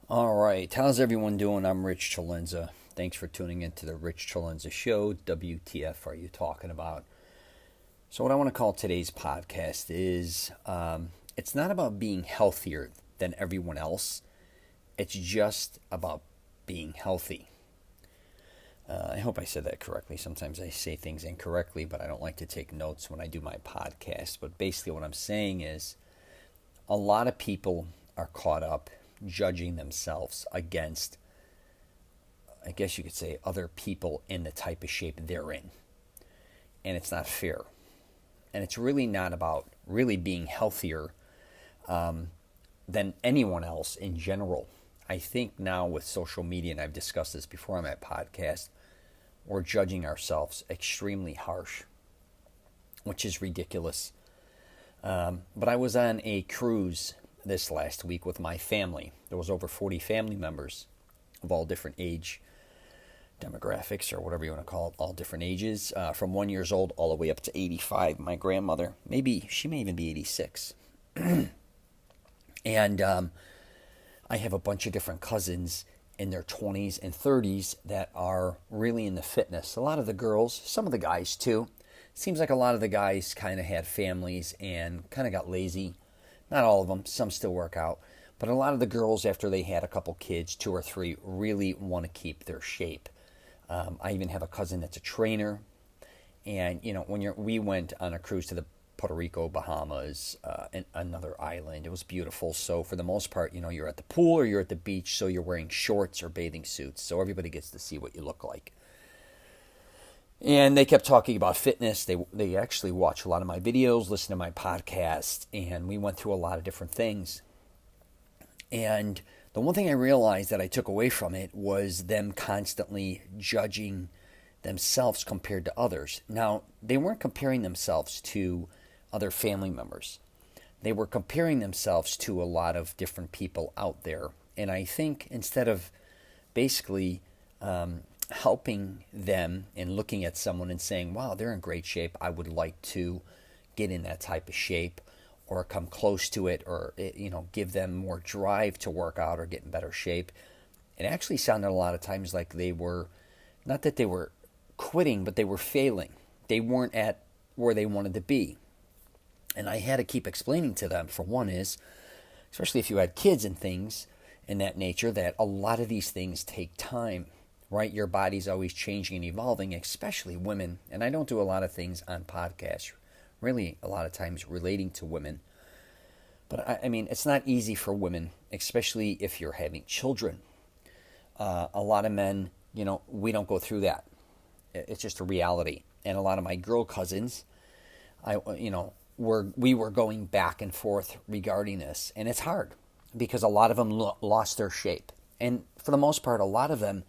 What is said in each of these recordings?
All right, how's everyone doing? I'm Rich CELENZA. Thanks for tuning in to the Rich CELENZA Show. WTF are you talking about? So, what I want to call today's podcast is it's not about being healthier than everyone else, it's just about being healthy. I hope I said that correctly. Sometimes I say things incorrectly, but I don't like to take notes when I do my podcast. But basically, what I'm saying is a lot of people are caught up judging themselves against, I guess you could say, other people in the type of shape they're in. And it's not fair. And it's really not about really being healthier than anyone else in general. I think now with social media, and I've discussed this before on my podcast, we're judging ourselves extremely harsh, which is ridiculous. But I was on a cruise this last week with my family. There was over 40 family members of all different age demographics, or whatever you want to call it, all different ages, from 1 year old all the way up to 85. My grandmother, maybe she may even be 86. And I have a bunch of different cousins in their 20s and 30s that are really into fitness. A lot of the girls, some of the guys too. Seems like a lot of the guys kind of had families and kind of got lazy. Not all of them, some still work out. But a lot of the girls, after they had a couple kids, two or three, really want to keep their shape. I even have a cousin that's a trainer. And, you know, we went on a cruise to the Puerto Rico, Bahamas, and another island. It was beautiful. So for the most part, you know, you're at the pool or you're at the beach, so you're wearing shorts or bathing suits. So everybody gets to see what you look like. And they kept talking about fitness. They actually watch a lot of my videos, listen to my podcast, and we went through a lot of different things. And the one thing I realized that I took away from it was them constantly judging themselves compared to others. Now, they weren't comparing themselves to other family members. They were comparing themselves to a lot of different people out there. And I think instead of basically helping them and looking at someone and saying, wow, they're in great shape, I would like to get in that type of shape or come close to it, or, you know, give them more drive to work out or get in better shape. It actually sounded a lot of times like they were, not that they were quitting, but they were failing. They weren't at where they wanted to be. And I had to keep explaining to them, for one is, especially if you had kids and things in that nature, that a lot of these things take time, right? Your body's always changing and evolving, especially women. And I don't do a lot of things on podcasts, really a lot of times relating to women. But I mean, it's not easy for women, especially if you're having children. A lot of men, you know, we don't go through that. It's just a reality. And a lot of my girl cousins, we were going back and forth regarding this. And it's hard because a lot of them lost their shape. And for the most part, a lot of them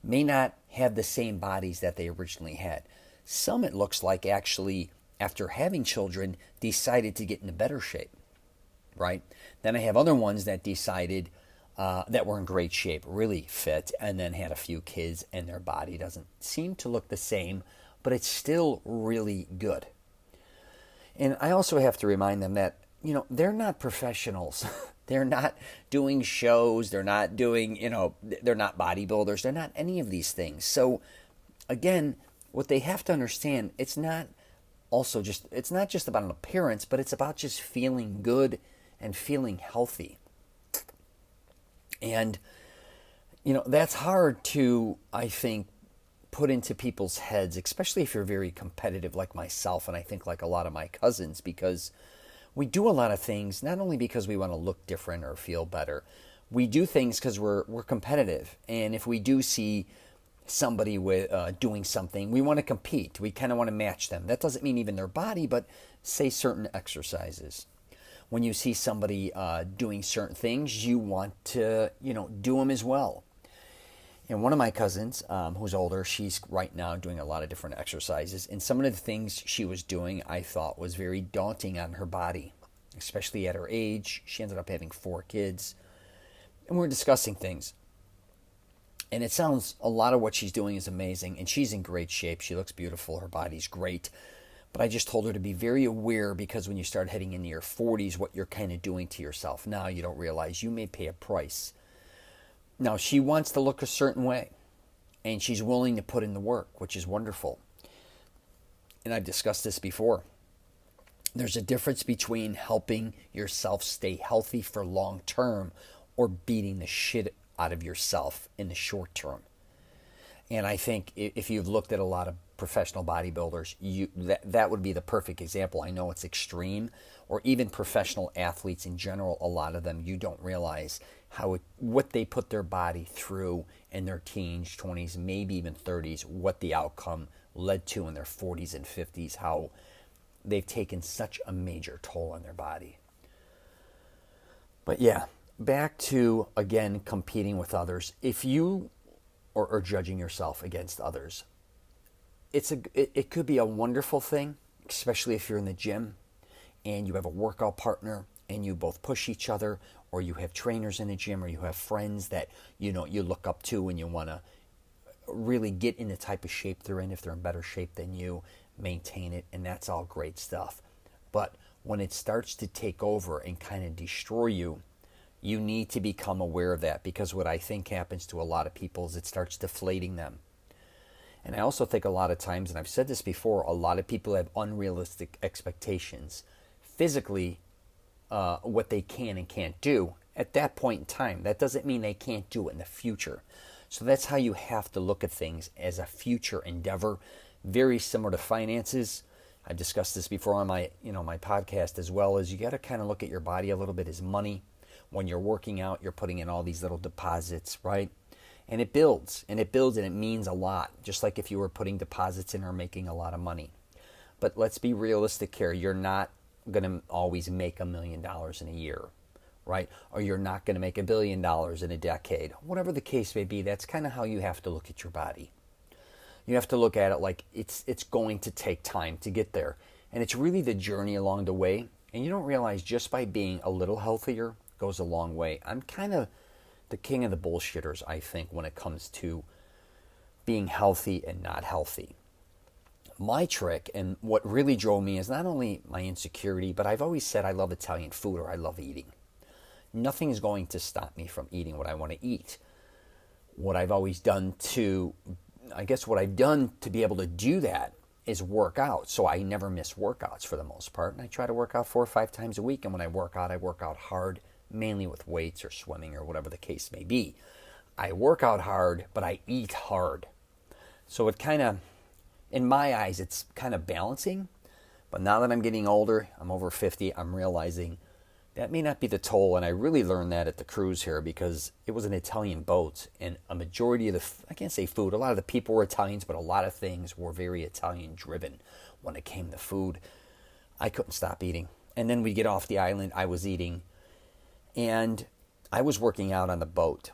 may not have the same bodies that they originally had. Some, it looks like, actually, after having children, decided to get into better shape, right? Then I have other ones that decided that were in great shape, really fit, and then had a few kids, and their body doesn't seem to look the same, but it's still really good. And I also have to remind them that, you know, they're not professionals. They're not doing shows. They're not doing, you know, they're not bodybuilders. They're not any of these things. So, again, what they have to understand, it's not just about an appearance, but it's about just feeling good and feeling healthy. And, you know, that's hard to, I think, put into people's heads, especially if you're very competitive like myself, and I think like a lot of my cousins, because we do a lot of things not only because we want to look different or feel better. We do things because we're competitive, and if we do see somebody with doing something, we want to compete. We kind of want to match them. That doesn't mean even their body, but say certain exercises. When you see somebody doing certain things, you want to, you know, do them as well. And one of my cousins, who's older, she's right now doing a lot of different exercises. And some of the things she was doing, I thought, was very daunting on her body, especially at her age. She ended up having 4 kids. And we're discussing things. And it sounds, a lot of what she's doing is amazing. And she's in great shape. She looks beautiful. Her body's great. But I just told her to be very aware, because when you start heading into your 40s, what you're kind of doing to yourself. Now you don't realize you may pay a price Now, she wants to look a certain way, and she's willing to put in the work, which is wonderful. And I've discussed this before. There's a difference between helping yourself stay healthy for long term or beating the shit out of yourself in the short term. And I think if you've looked at a lot of professional bodybuilders, that would be the perfect example. I know it's extreme, or even professional athletes in general, a lot of them, you don't realize what they put their body through in their teens, 20s, maybe even 30s, what the outcome led to in their 40s and 50s, how they've taken such a major toll on their body. But yeah, back to, again, competing with others. If you or judging yourself against others, it could be a wonderful thing, especially if you're in the gym and you have a workout partner and you both push each other, or you have trainers in the gym, or you have friends that you look up to and you want to really get in the type of shape they're in. If they're in better shape than you, maintain it, and that's all great stuff. But when it starts to take over and kind of destroy you, you need to become aware of that, because what I think happens to a lot of people is it starts deflating them. And I also think a lot of times, and I've said this before, a lot of people have unrealistic expectations physically, what they can and can't do at that point in time. That doesn't mean they can't do it in the future. So that's how you have to look at things, as a future endeavor, very similar to finances. I've discussed this before on my podcast as well. As you got to kind of look at your body a little bit as money. When you're working out, you're putting in all these little deposits, right? And it builds, and it means a lot, just like if you were putting deposits in or making a lot of money. But let's be realistic here. You're not going to always make $1 million in a year, right? Or you're not going to make $1 billion in a decade. Whatever the case may be, that's kind of how you have to look at your body. You have to look at it like it's going to take time to get there. And it's really the journey along the way. And you don't realize just by being a little healthier goes a long way. I'm kind of the king of the bullshitters, I think, when it comes to being healthy and not healthy. My trick, and what really drove me, is not only my insecurity, but I've always said I love Italian food, or I love eating. Nothing is going to stop me from eating what I want to eat. What I've done to be able to do that is work out. So I never miss workouts for the most part. And I try to work out 4 or 5 times a week. And when I work out hard, mainly with weights or swimming or whatever the case may be. I work out hard, but I eat hard. So it kind of, in my eyes, it's kind of balancing. But now that I'm getting older, I'm over 50, I'm realizing that may not be the toll. And I really learned that at the cruise here, because it was an Italian boat, and a majority of I can't say food, a lot of the people were Italians, but a lot of things were very Italian driven when it came to food. I couldn't stop eating. And then we get off the island, I was eating, and I was working out on the boat,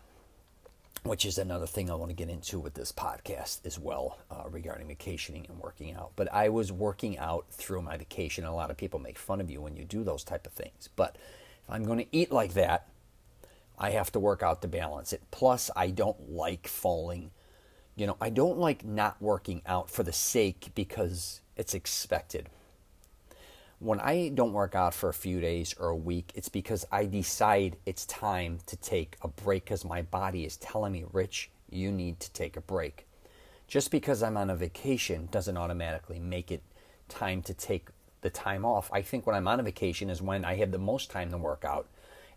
which is another thing I want to get into with this podcast as well, regarding vacationing and working out. But I was working out through my vacation. A lot of people make fun of you when you do those type of things. But if I'm going to eat like that, I have to work out to balance it. Plus, I don't like falling. I don't like not working out for the sake because it's expected. When I don't work out for a few days or a week, it's because I decide it's time to take a break, because my body is telling me, Rich, you need to take a break. Just because I'm on a vacation doesn't automatically make it time to take the time off. I think when I'm on a vacation is when I have the most time to work out,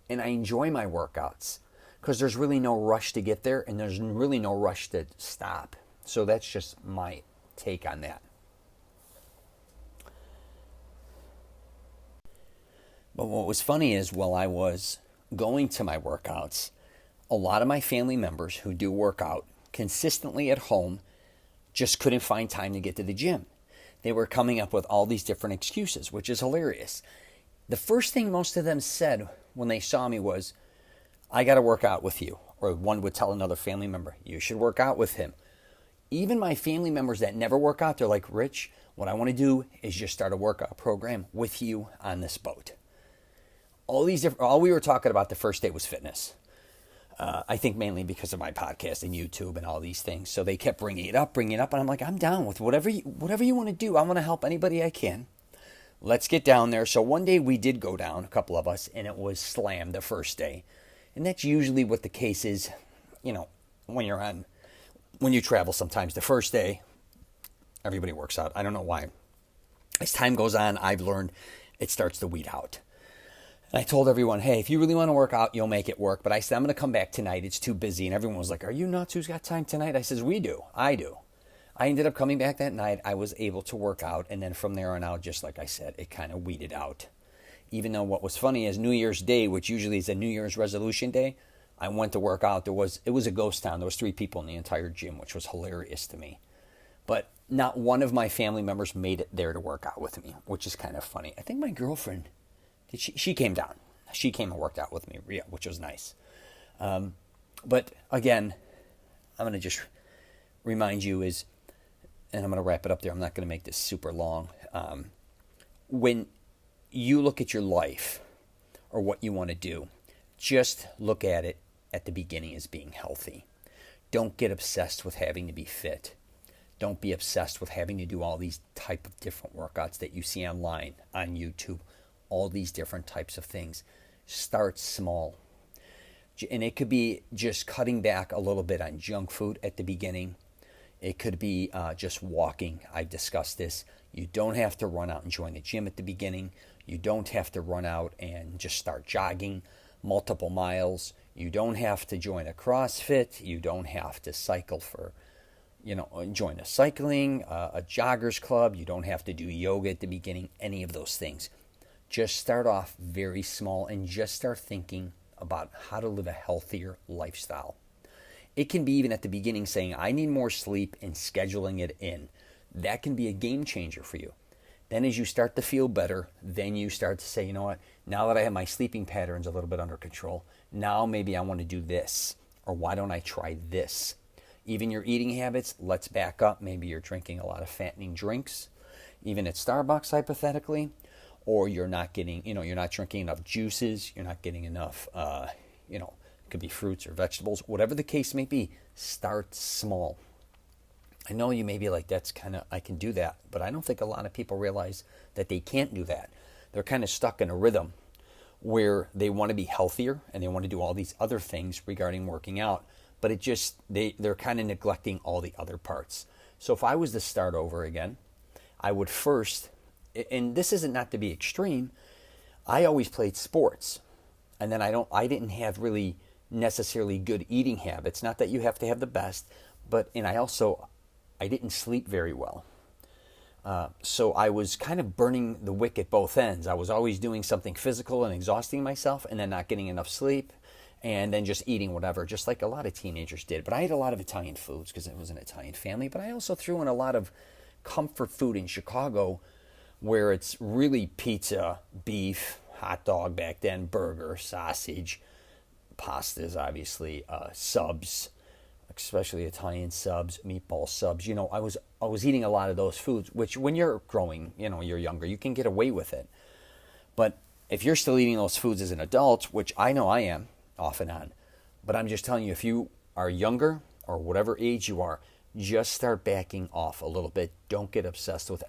and I enjoy my workouts, because there's really no rush to get there, and there's really no rush to stop. So that's just my take on that. But what was funny is, while I was going to my workouts, a lot of my family members who do work out consistently at home just couldn't find time to get to the gym. They were coming up with all these different excuses, which is hilarious. The first thing most of them said when they saw me was, I got to work out with you. Or one would tell another family member, you should work out with him. Even my family members that never work out, they're like, Rich, what I want to do is just start a workout program with you on this boat. All we were talking about the first day was fitness. I think mainly because of my podcast and YouTube and all these things. So they kept bringing it up. And I'm like, I'm down with whatever you want to do. I want to help anybody I can. Let's get down there. So one day we did go down, a couple of us, and it was slammed the first day. And that's usually what the case is when when you travel sometimes, the first day, everybody works out. I don't know why. As time goes on, I've learned it starts to weed out. And I told everyone, hey, if you really want to work out, you'll make it work. But I said, I'm going to come back tonight. It's too busy. And everyone was like, are you nuts? Who's got time tonight? I says, we do. I do. I ended up coming back that night. I was able to work out. And then from there on out, just like I said, it kind of weeded out. Even though what was funny is New Year's Day, which usually is a New Year's resolution day, I went to work out. It was a ghost town. There was 3 people in the entire gym, which was hilarious to me. But not one of my family members made it there to work out with me, which is kind of funny. I think my girlfriend, she came down. She came and worked out with me, which was nice. But again, I'm going to just remind you and I'm going to wrap it up there. I'm not going to make this super long. When you look at your life or what you want to do, just look at it at the beginning as being healthy. Don't get obsessed with having to be fit. Don't be obsessed with having to do all these type of different workouts that you see online, on YouTube, all these different types of things. Start small. And it could be just cutting back a little bit on junk food at the beginning. It could be just walking. I've discussed this. You don't have to run out and join the gym at the beginning. You don't have to run out and just start jogging multiple miles. You don't have to join a CrossFit. You don't have to cycle join a cycling, a joggers club. You don't have to do yoga at the beginning, any of those things. Just start off very small and just start thinking about how to live a healthier lifestyle. It can be even at the beginning saying, I need more sleep and scheduling it in. That can be a game changer for you. Then as you start to feel better, then you start to say, you know what, now that I have my sleeping patterns a little bit under control, now maybe I want to do this, or why don't I try this? Even your eating habits, let's back up. Maybe you're drinking a lot of fattening drinks, even at Starbucks hypothetically, or you're not getting, you're not drinking enough juices, you're not getting enough, it could be fruits or vegetables, whatever the case may be, start small. I know you may be like, I can do that, but I don't think a lot of people realize that they can't do that. They're kind of stuck in a rhythm where they want to be healthier and they want to do all these other things regarding working out, but they're kind of neglecting all the other parts. So if I was to start over again, I would first, and this isn't not to be extreme, I always played sports, and then I didn't have really necessarily good eating habits. Not that you have to have the best, but I didn't sleep very well. So I was kind of burning the wick at both ends. I was always doing something physical and exhausting myself and then not getting enough sleep and then just eating whatever, just like a lot of teenagers did. But I ate a lot of Italian foods because it was an Italian family. But I also threw in a lot of comfort food in Chicago where it's really pizza, beef, hot dog back then, burger, sausage, pastas, obviously, subs, especially Italian subs, meatball subs. I was eating a lot of those foods, which when you're growing, you're younger, you can get away with it. But if you're still eating those foods as an adult, which I know I am off and on, but I'm just telling you, if you are younger or whatever age you are, just start backing off a little bit. Don't get obsessed with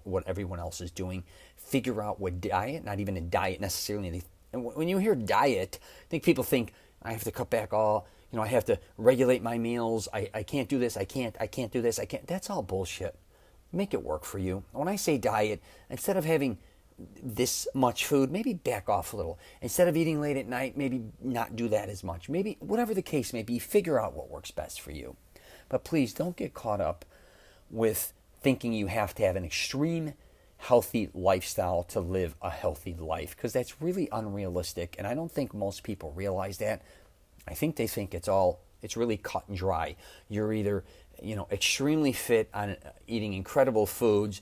what everyone else is doing. Figure out what diet, not even a diet necessarily. And when you hear diet, I think people think I have to cut back all, I have to regulate my meals. I can't do this. I can't do this. I can't. That's all bullshit. Make it work for you. When I say diet, instead of having this much food, maybe back off a little. Instead of eating late at night, maybe not do that as much. Maybe whatever the case may be, figure out what works best for you. But please don't get caught up with thinking you have to have an extreme healthy lifestyle to live a healthy life, because that's really unrealistic. And I don't think most people realize that. I think they think it's really cut and dry. You're either, extremely fit on eating incredible foods,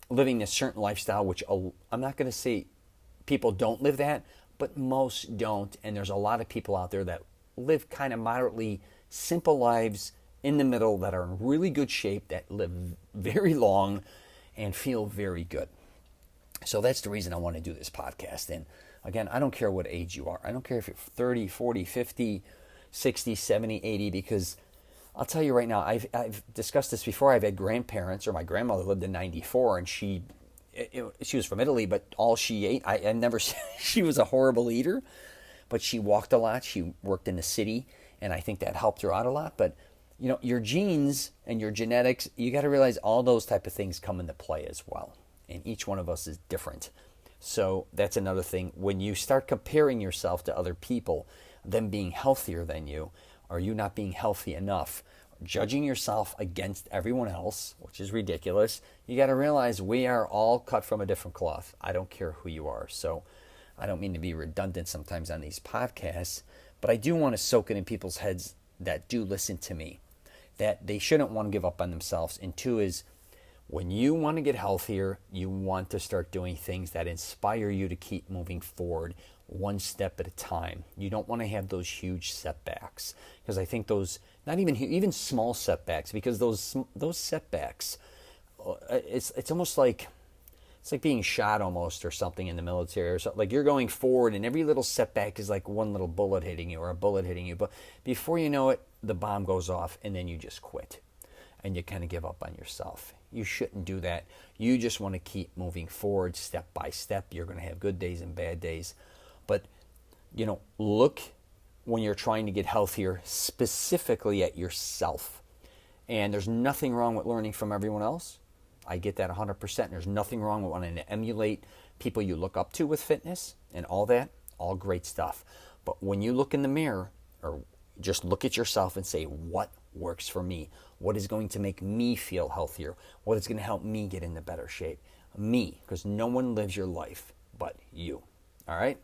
living a certain lifestyle, which I'm not going to say people don't live that, but most don't. And there's a lot of people out there that live kind of moderately simple lives in the middle that are in really good shape, that live very long and feel very good. So that's the reason I want to do this podcast. And again, I don't care what age you are. I don't care if you're 30, 40, 50, 60, 70, 80, because I'll tell you right now, I've discussed this before. I've had grandparents, or my grandmother lived in 94, and she was from Italy, but all she ate, I never, she was a horrible eater, but she walked a lot. She worked in the city, and I think that helped her out a lot. But your genes and your genetics, you got to realize all those type of things come into play as well, and each one of us is different. So that's another thing. When you start comparing yourself to other people, them being healthier than you, or you not being healthy enough, judging yourself against everyone else, which is ridiculous, you got to realize we are all cut from a different cloth. I don't care who you are. So I don't mean to be redundant sometimes on these podcasts, but I do want to soak it in people's heads that do listen to me, that they shouldn't want to give up on themselves. And two is, when you want to get healthier, you want to start doing things that inspire you to keep moving forward one step at a time. You don't want to have those huge setbacks, because I think those, not even small setbacks, because those setbacks, it's almost like, it's like being shot almost, or something in the military, or something. Like you're going forward and every little setback is like one little bullet hitting you, or a bullet hitting you. But before you know it, the bomb goes off and then you just quit and you kind of give up on yourself. You shouldn't do that. You just want to keep moving forward step by step. You're going to have good days and bad days. But, look when you're trying to get healthier specifically at yourself. And there's nothing wrong with learning from everyone else. I get that 100%. There's nothing wrong with wanting to emulate people you look up to with fitness and all that. All great stuff. But when you look in the mirror, or just look at yourself and say, what works for me? What is going to make me feel healthier? What is going to help me get into better shape? Me, because no one lives your life but you. All right?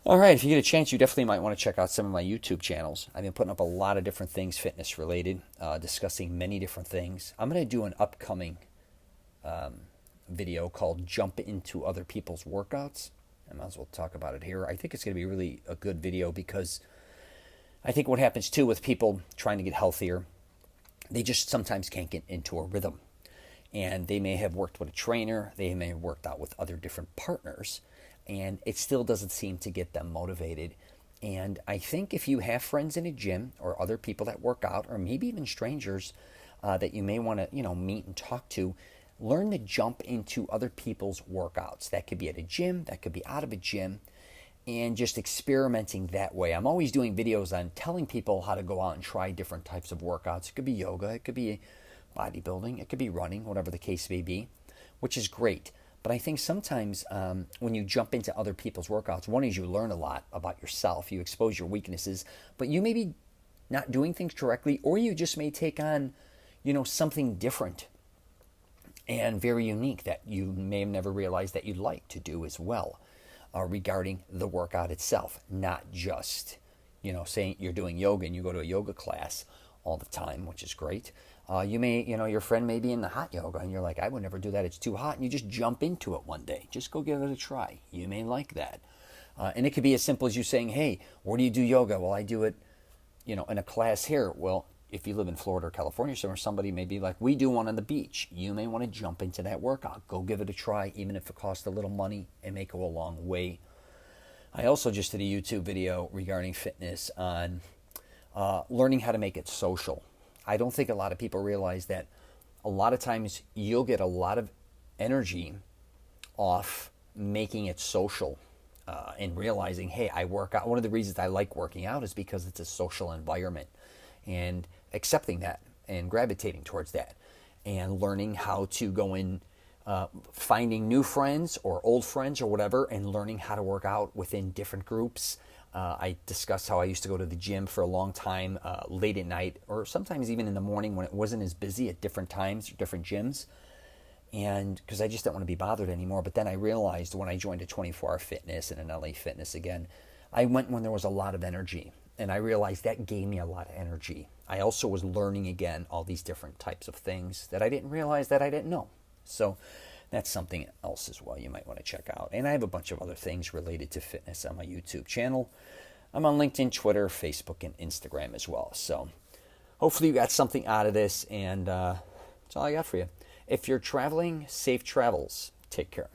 All right, if you get a chance, you definitely might want to check out some of my YouTube channels. I've been putting up a lot of different things fitness related, discussing many different things. I'm going to do an upcoming video called Jump Into Other People's Workouts. I might as well talk about it here. I think it's going to be really a good video, because I think what happens too with people trying to get healthier, they just sometimes can't get into a rhythm. And they may have worked with a trainer, they may have worked out with other different partners, and it still doesn't seem to get them motivated. And I think if you have friends in a gym, or other people that work out, or maybe even strangers that you may want to meet and talk to, learn to jump into other people's workouts. That could be at a gym, that could be out of a gym, and just experimenting that way. I'm always doing videos on telling people how to go out and try different types of workouts. It could be yoga, it could be bodybuilding, it could be running, whatever the case may be, which is great. But I think sometimes when you jump into other people's workouts, one is you learn a lot about yourself, you expose your weaknesses, but you may be not doing things correctly, or you just may take on, something different and very unique that you may have never realized that you'd like to do as well, regarding the workout itself, not just, saying you're doing yoga and you go to a yoga class all the time, which is great. You may, your friend may be in the hot yoga and you're like, I would never do that, it's too hot. And you just jump into it one day. Just go give it a try. You may like that. And it could be as simple as you saying, hey, where do you do yoga? Well, I do it, in a class here. Well, if you live in Florida or California, somebody may be like, we do one on the beach. You may want to jump into that workout. Go give it a try, even if it costs a little money. It may go a long way. I also just did a YouTube video regarding fitness on learning how to make it social. I don't think a lot of people realize that a lot of times you'll get a lot of energy off making it social, and realizing, hey, I work out. One of the reasons I like working out is because it's a social environment, and accepting that and gravitating towards that, and learning how to go in, finding new friends or old friends or whatever, and learning how to work out within different groups. I discussed how I used to go to the gym for a long time, late at night, or sometimes even in the morning when it wasn't as busy at different times, different gyms, and because I just didn't want to be bothered anymore. But then I realized when I joined a 24-hour fitness and an LA Fitness again, I went when there was a lot of energy, and I realized that gave me a lot of energy. I also was learning again all these different types of things that I didn't realize that I didn't know. So that's something else as well you might want to check out. And I have a bunch of other things related to fitness on my YouTube channel. I'm on LinkedIn, Twitter, Facebook, and Instagram as well. So hopefully you got something out of this, and that's all I got for you. If you're traveling, safe travels. Take care.